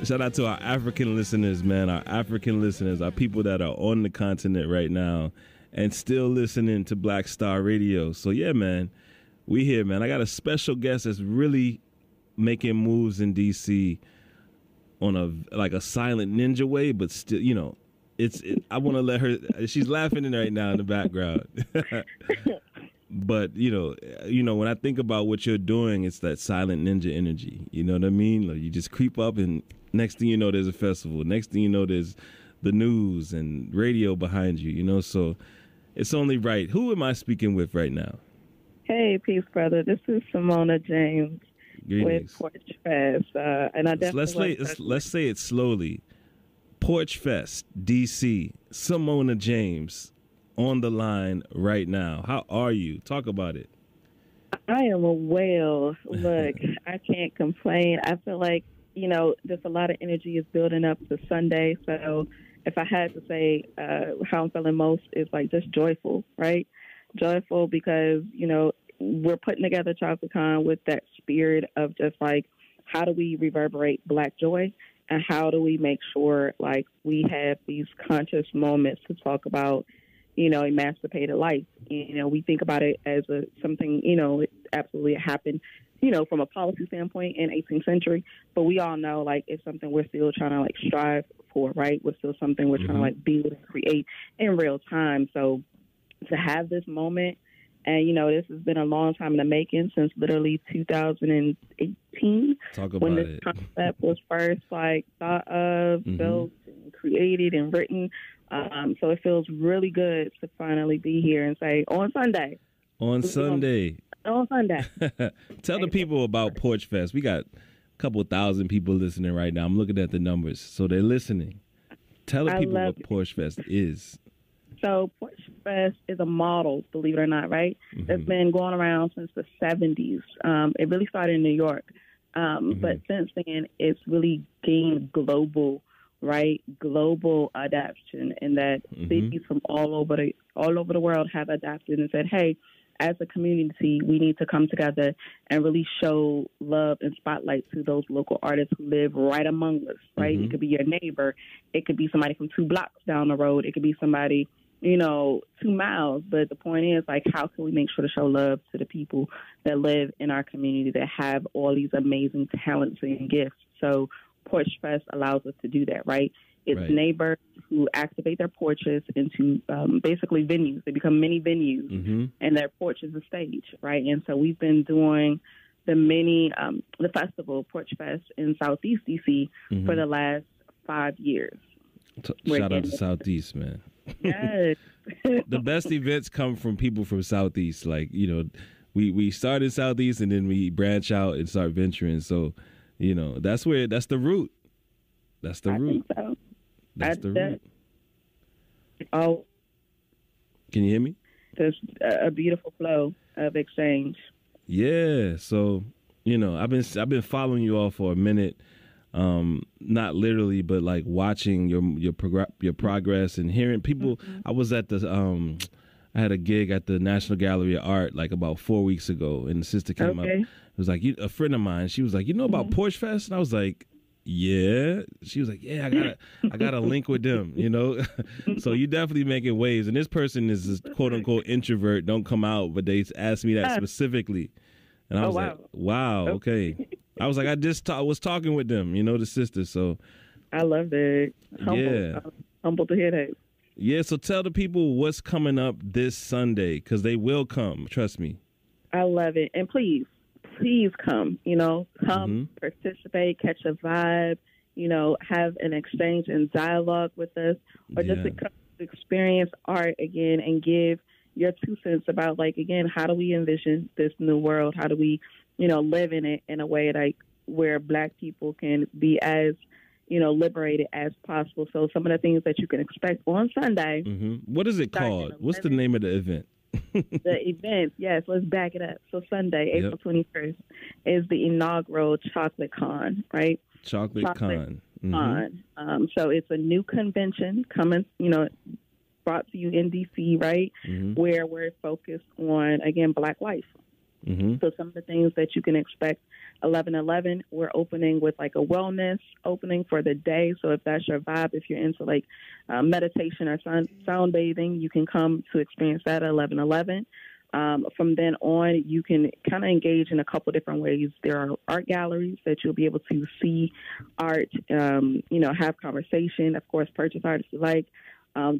Shout out to our African listeners, man. Our African listeners, our people that are on the continent right now and still listening to Black Star Radio. So, yeah, man, we here, man. I got a special guest that's really making moves in D.C. on a silent ninja way, but still, you know, I want to let her. She's laughing right now in the background. But, you know, when I think about what you're doing, it's that silent ninja energy. You know what I mean? Like, you just creep up and next thing you know, there's a festival. Next thing you know, there's the news and radio behind you, you know? So it's only right. Who am I speaking with right now? Hey, peace, brother. This is Simona James. Greetings. With Porch Fest. And I definitely let's say it slowly. Porch Fest, D.C., Simona James on the line right now. How are you? Talk about it. I am well. Look, I can't complain. I feel like, you know, just a lot of energy is building up to Sunday. So if I had to say how I'm feeling most, is like just joyful, right? Joyful because, you know, we're putting together ChocolateCon with that spirit of just like, how do we reverberate Black joy? And how do we make sure, like, we have these conscious moments to talk about, you know, emancipated life? You know, we think about it as something, you know, it absolutely happened, you know, from a policy standpoint in 18th century. But we all know, like, it's something we're still trying to, like, strive for, right? It's still something we're trying to, like, build and create in real time. So to have this moment, and, you know, this has been a long time in the making, since literally 2018. Talk about when this it. concept was first, like, thought of, built, and created, and written. So it feels really good to finally be here and say, on Sunday. On Sunday. Tell the people about Porch Fest. We got a couple thousand people listening right now. I'm looking at the numbers. So they're listening. Tell the people what Porch Fest is. So Porch Fest is a model, believe it or not, right? It's been going around since the 70s. It really started in New York. But since then, it's really gained global adaptation, and that cities from all over the world have adapted and said, hey, as a community, we need to come together and really show love and spotlight to those local artists who live right among us, right? It could be your neighbor. It could be somebody from 2 blocks down the road. It could be somebody, you know, 2 miles. But the point is, like, how can we make sure to show love to the people that live in our community that have all these amazing talents and gifts? So Porch Fest allows us to do that, right? It's neighbors who activate their porches into basically venues. They become mini venues, and their porch is a stage, right? And so we've been doing the festival, Porch Fest, in Southeast DC for the last 5 years. Shout out to Southeast, man. Yes. The best events come from people from Southeast. Like, you know, we start in Southeast and then we branch out and start venturing. So, you know, that's the root. That's the root. I think so. That's the root. Oh, can you hear me? There's a beautiful flow of exchange. Yeah. So, you know, I've been following you all for a minute. Not literally, but like watching your progress and hearing people. I was at I had a gig at the National Gallery of Art like about 4 weeks ago, and the sister came up. It was like a friend of mine. She was like, you know about Porch Fest? And I was like, yeah. She was like, yeah, I got a link with them, you know? So you definitely making waves. And this person is this quote unquote introvert, don't come out, but they asked me that specifically. And I was like, wow, okay. I was like, I was talking with them, you know, the sister. So I love it. Humble to hear that. Yeah, so tell the people what's coming up this Sunday, because they will come. Trust me. I love it. And please come, you know, participate, catch a vibe, you know, have an exchange and dialogue with us, or just to come to experience art again and give your 2 cents about, like, again, how do we envision this new world? How do we, you know, live in it in a way like where Black people can be as, you know, liberated as possible. So some of the things that you can expect on Sunday. What is it called? What's the name of the event? The event, yes, let's back it up. So Sunday, April 21st, is the inaugural ChocolateCon, right? ChocolateCon. So it's a new convention coming, you know, brought to you in DC, right? Where we're focused on, again, Black life. So some of the things that you can expect, 11/11, we're opening with like a wellness opening for the day. So if that's your vibe, if you're into like meditation or sound bathing, you can come to experience that at 11/11. From then on, you can kind of engage in a couple different ways. There are art galleries that you'll be able to see art, have conversation, of course, purchase art if you like.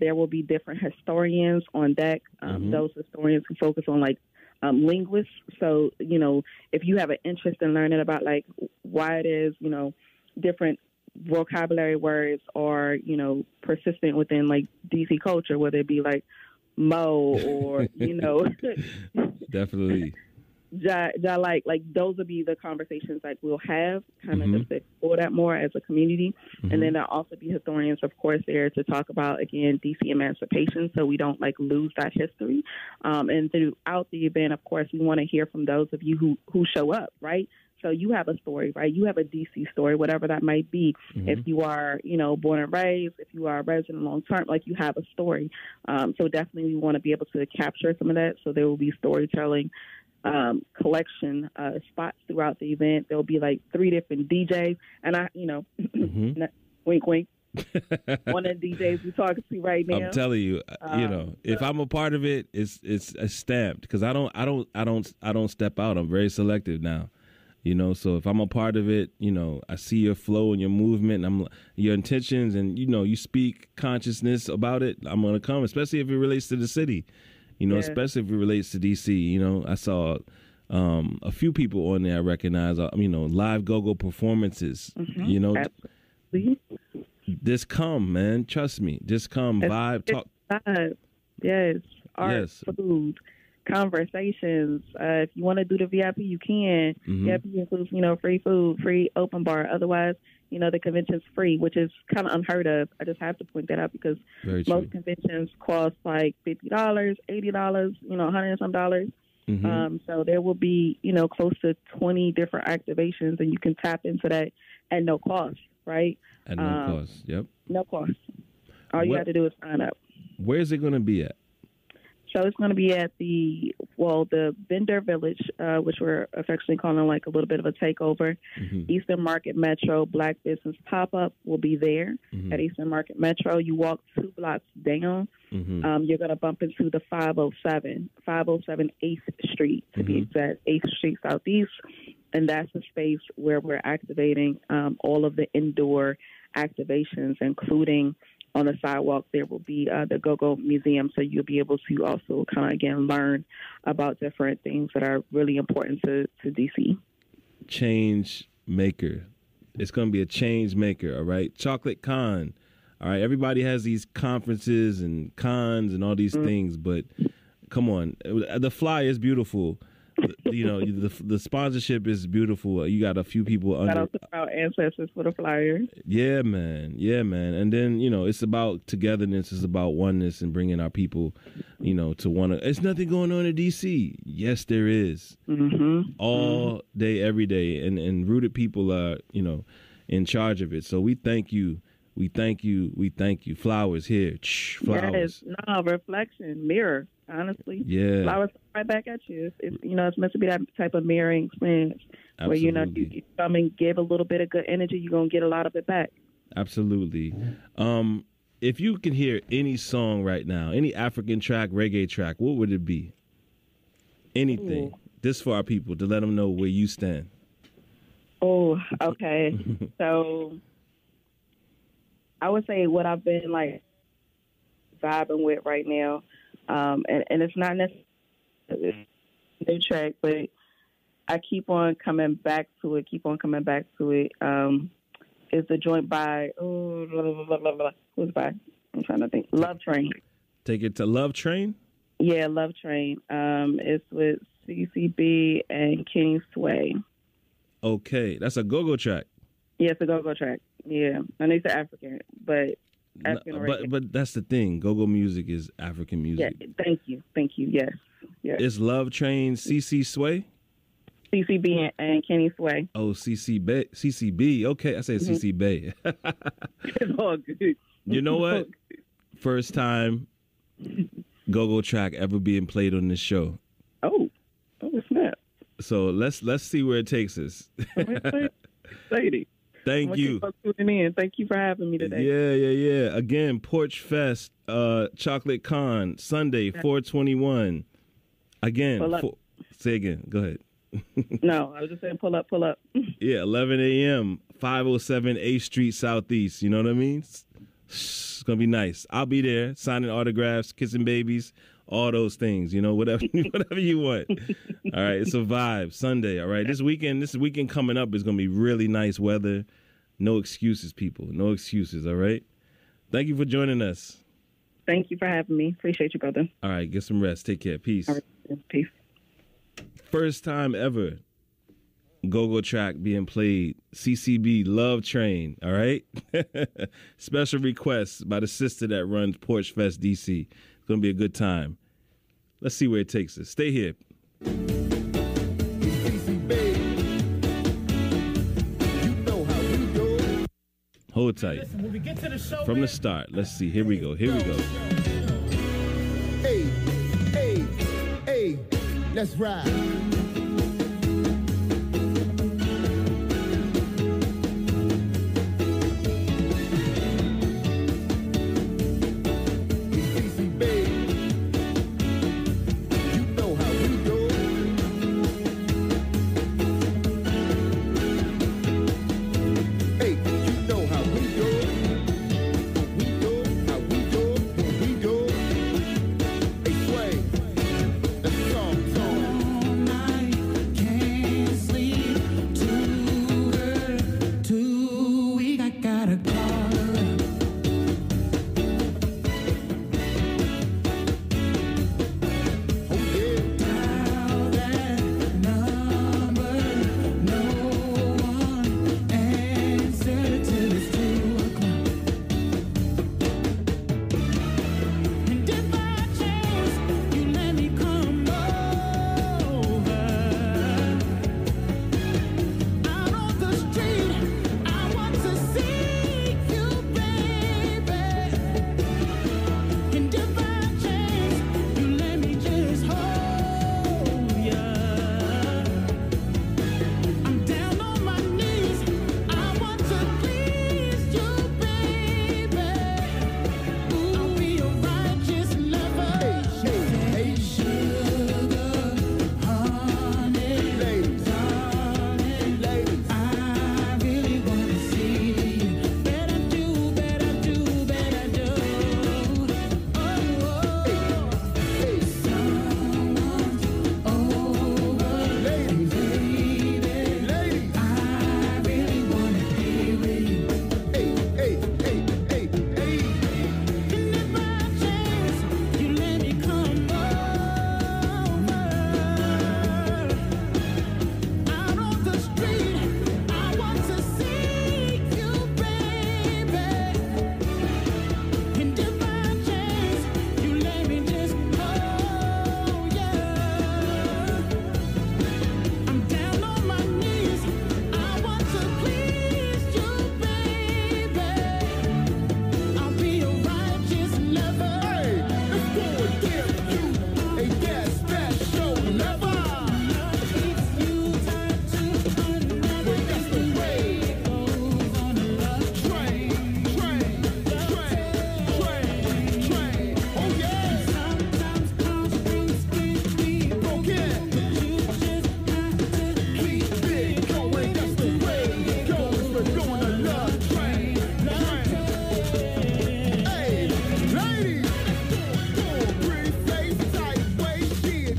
There will be different historians on deck. Those historians who focus on like linguists. So, if you have an interest in learning about like why it is, different vocabulary words are, persistent within like DC culture, whether it be like Mo or, Definitely. Like those would be the conversations like we'll have kind of just to explore that more as a community. And then there'll also be historians, of course, there to talk about, again, DC emancipation, so we don't like lose that history. And throughout the event, of course, we want to hear from those of you who show up, right? So you have a story, right? You have a DC story, whatever that might be. If you are, born and raised, if you are a resident long term, like you have a story. So definitely we want to be able to capture some of that. So there will be storytelling collection spots throughout the event. There'll be like 3 different DJs, and wink, wink. One of the DJs we're talking to right now. I'm telling you, if I'm a part of it, it's stamped because I don't step out. I'm very selective now. So if I'm a part of it, I see your flow and your movement and your intentions and, you speak consciousness about it, I'm going to come, especially if it relates to the city, especially if it relates to D.C. I saw a few people on there I recognize, live go-go performances, Absolutely. Just come, man. Trust me. Just come, vibe, talk. Vibe. Yes. Art, food. Conversations. If you want to do the VIP, you can. VIP includes, free food, free open bar. Otherwise, the convention's free, which is kind of unheard of. I just have to point that out because most conventions cost like $50, $80, $100 and some dollars. So there will be, close to 20 different activations, and you can tap into that at no cost, right? At no cost. Yep. No cost. All you have to do is sign up. Where's it going to be at? So it's going to be at the Vendor Village, which we're affectionately calling like a little bit of a takeover. Eastern Market Metro Black Business Pop-Up will be there at Eastern Market Metro. You walk 2 blocks down. You're going to bump into the 507 8th Street, to be exact, 8th Street Southeast. And that's the space where we're activating all of the indoor activations, including on the sidewalk, there will be the Go-Go Museum, so you'll be able to also kind of, again, learn about different things that are really important to D.C. Change maker. It's going to be a change maker, all right? Chocolate Con. All right, everybody has these conferences and cons and all these things, but come on. The fly is beautiful. The sponsorship is beautiful. You got a few people under. Shout out to our ancestors for the flyer. Yeah, man. And then it's about togetherness. It's about oneness and bringing our people, to one. There's nothing going on in D.C. Yes, there is. All day, every day, and rooted people are in charge of it. So we thank you. We thank you. Flowers here. Flowers. Yes. No, reflection, mirror. Honestly, yeah, flowers right back at you. It's meant to be that type of mirroring experience. Absolutely. Where you come and give a little bit of good energy, you're gonna get a lot of it back. Absolutely. If you can hear any song right now, any African track, reggae track, what would it be? Anything. Just for our people to let them know where you stand. Oh, okay. So I would say what I've been like vibing with right now. And it's not necessarily a new track, but I keep on coming back to it. Is the joint by, who's by? I'm trying to think. Love Train. Take it to Love Train? Yeah, Love Train. It's with CCB and Kenny Sway. Okay, that's a go-go track. Yeah, it's a go-go track. Yeah, I know it's African, but... But that's the thing. Go-go music is African music. Yeah, thank you. Yes. It's Love Train, CC Sway? CCB and Kenny Sway. Oh, CCB. Okay, I said CC Bay. It's all good. You know what? First time go-go track ever being played on this show. Oh, snap. So let's see where it takes us. Excited. Thank you. Tuning in. Thank you for having me today. Yeah. Again, Porch Fest, Chocolate Con, Sunday, 4/21. Again, say again. Go ahead. No, I was just saying pull up. Yeah, 11 a.m., 507 8th Street Southeast. You know what I mean? It's going to be nice. I'll be there signing autographs, kissing babies, all those things, you know, whatever you want. All right, it's a vibe. Sunday, all right? This weekend coming up is going to be really nice weather. No excuses, people. No excuses, all right? Thank you for joining us. Thank you for having me. Appreciate you, brother. All right, get some rest. Take care. Peace. All right. Peace. First time ever go-go track being played, CCB Love Train, all right? Special request by the sister that runs Porch Fest DC. It's going to be a good time. Let's see where it takes us. Stay here. Hold tight. From the start. Let's see. Here we go. Hey, let's ride.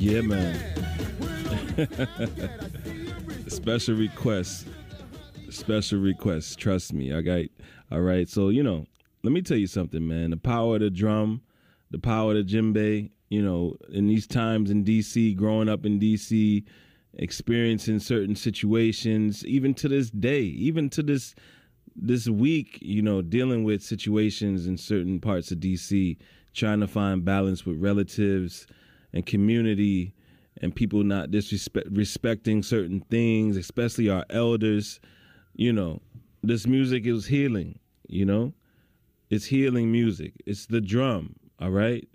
Yeah, man. Special request. Trust me. All right. So, let me tell you something, man. The power of the drum, the power of the djembe, in these times in D.C., growing up in D.C., experiencing certain situations, even to this day, even to this week, dealing with situations in certain parts of D.C., trying to find balance with relatives and community and people not respecting certain things, especially our elders. This music is healing, It's healing music. It's the drum, all right?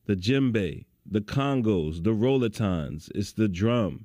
The djembe, the congos, the rollatons. It's the drum.